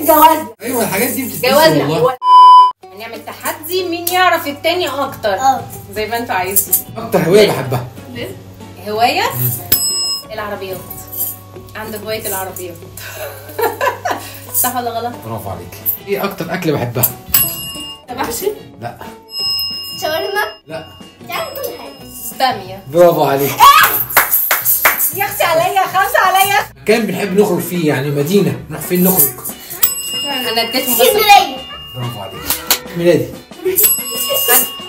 عيد جوازنا. ايوه الحاجات دي بتتنسي جوازنا. هنعمل تحدي مين يعرف التاني اكتر. زي ما انتوا عايزين. اكتر هوايه بحبها. هوايه العربيات. عنده هوايه العربيات. صح ولا غلط؟ برافو عليك. ايه اكتر اكله بحبها؟ محشي؟ لا. شاورما؟ لا. تعمل كل حاجه. باميه. برافو عليك. يخشى عليا 5 عليا. مكان بنحب نخرج فيه، يعني مدينه نروح فين نخرج؟ انا اديتهم بس. اسكندريه. برافو عليك. ميلادي.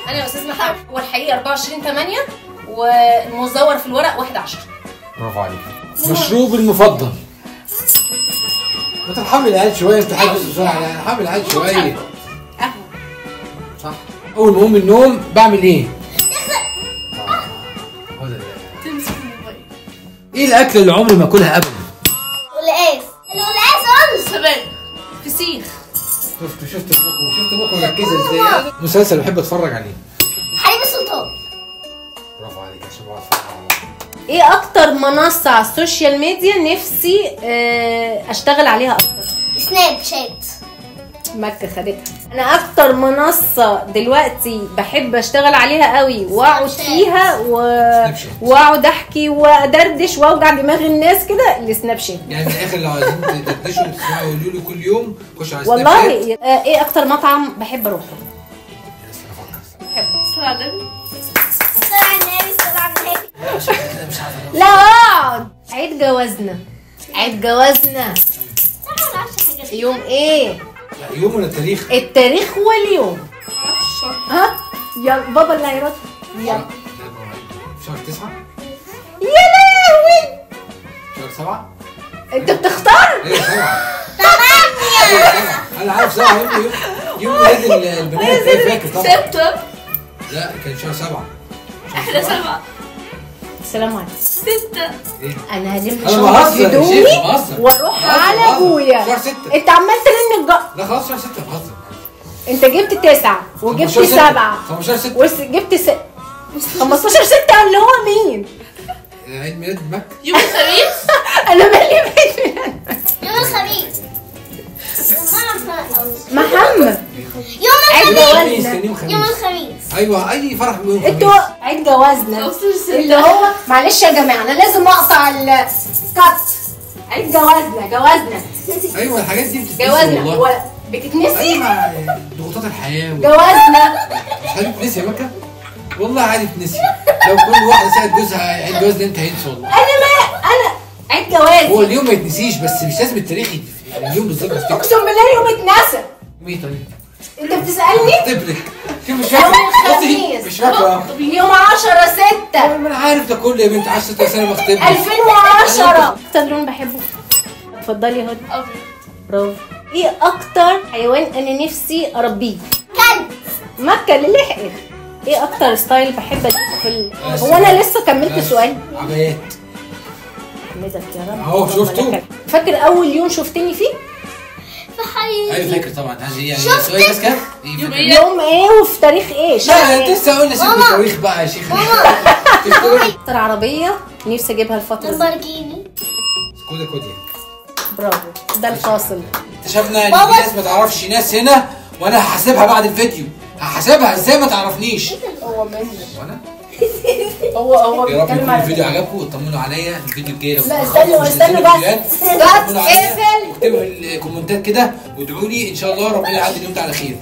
انا يا استاذ محمد هو الحقيقي 24/8 والمزور في الورق 11. برافو عليك. مشروب المفضل. ما ترحمي العيال شويه، انت حابس بسرعه يعني، ارحمي العيال شويه. قهوه. صح. اول ما اقوم من النوم بعمل ايه؟ هو ده. تمسك الموبايل. ايه الاكله اللي عمري ما اكلها ابدا؟ القلقاس سبانخ. فسيخ. شفت بكم مركزه ازاي؟ مسلسل بحب اتفرج عليه. حريم السلطان. برافو عليك عشان بقعد اتفرج على بعض. ايه اكتر منصه على السوشيال ميديا نفسي اشتغل عليها اكتر؟ سناب شات. مكة خدتها. انا اكتر منصه دلوقتي بحب اشتغل عليها قوي واقعد فيها واقعد احكي وادردش واوجع دماغ الناس كده السناب شات. يعني من الاخر لو عايزين تدردشوا وتسمعوا ويقولوا لي كل يوم خشوا على والله سناب شات. ايه اكتر مطعم بحب اروحه؟ بحبه. صلى على النبي. صلى على النبي. صلى على النبي. مش عارفه. لا اقعد. عيد جوازنا. عيد جوازنا. انا ما اعرفش حاجه. يوم ايه؟ لا يوم ولا التاريخ؟ التاريخ واليوم. ها؟ يلا بابا اللي هيرد. يلا. شهر 9. يا لهوي. شهر 7. انت بتختار؟ ايه 7؟ تمام. انا عارف 7 يوم ولاد البنات. فاكر طبعا. 6. لا كان شهر 7. احنا 7. السلام عليكم. 6. ايه؟ انا هلم انا شنطة بهزر يا هدومي شيخ، بهزر. واروح بهزر، على بهزر. ابويا. شهر 6. انت عمال ترن لا خلاص شهر 6 بهزر. انت جبت 9 وجبت 7 15 6. وجبت 15/6 اللي هو مين؟ عيد ميلاد مكة. يوم الخميس. انا مالي بعيد. يوم الخميس. محمد يوم عيد الخميس. كان يوم يوم خميس. الخميس. ايوه اي فرح يوم خميس. انتوا عيد جوازنا اللي هو معلش يا جماعه انا لازم اقطع الكات. عيد جوازنا. ايوه الحاجات دي بتتنسي جوازنا والله. هو بتتنسي؟ ايوه مع ضغوطات الحياه جوازنا. مش عادي تتنسي يا مكة؟ والله عادي تتنسي. لو كل واحده ساعه جوزها عيد جواز ده انت هينسى والله. انا عيد هو جوازي اليوم ما يتنسيش بس مش لازم التاريخ يعني اليوم بالظبط افتكر. اقسم بالله يوم اتنسى. ايه طيب؟ انت بتسالني؟ اختبرك. شوف مش يوم فاكره. الخميس. مش فاكره. يوم 10/6 ما انا عارف ده كله يا بنت 10 سنه بختبرك. 2010. اكتر لون بحبه. اتفضلي يا هدى. ابيض. برافو. ايه اكتر حيوان انا نفسي اربيه؟ كلب. مكة اللي لحقت. ايه اكتر ستايل بحب اديكوا في هو انا لسه كملت سؤال. عبايات. احمدك يا رب. اهو شفتوا؟ فاكر اول يوم شفتني فيه؟ في حياتي. ايوه فاكر طبعا. يعني سؤال بس كده؟ يوم ايه وفي تاريخ ايه؟ لا انت لسه قلنا سيب التاريخ بقى يا شيخ. اكتر عربية نفسي اجيبها الفترة دي. لامبورجيني. سكودا كودياك. برافو. ده الفاصل. اكتشفنا ان في ناس ما تعرفش ناس هنا وانا هحاسبها بعد الفيديو. هحاسبها ازاي ما تعرفنش. هو مني. وانا هو يا رب بيتكلم يكون على الفيديو عجبكم وطمنوا عليا الفيديو الجاي. لو لا استنوا بس. اقفل. اكتبوا الكومنتات كده وادعوا لي ان شاء الله ربنا يعدي اليوم ده على خير.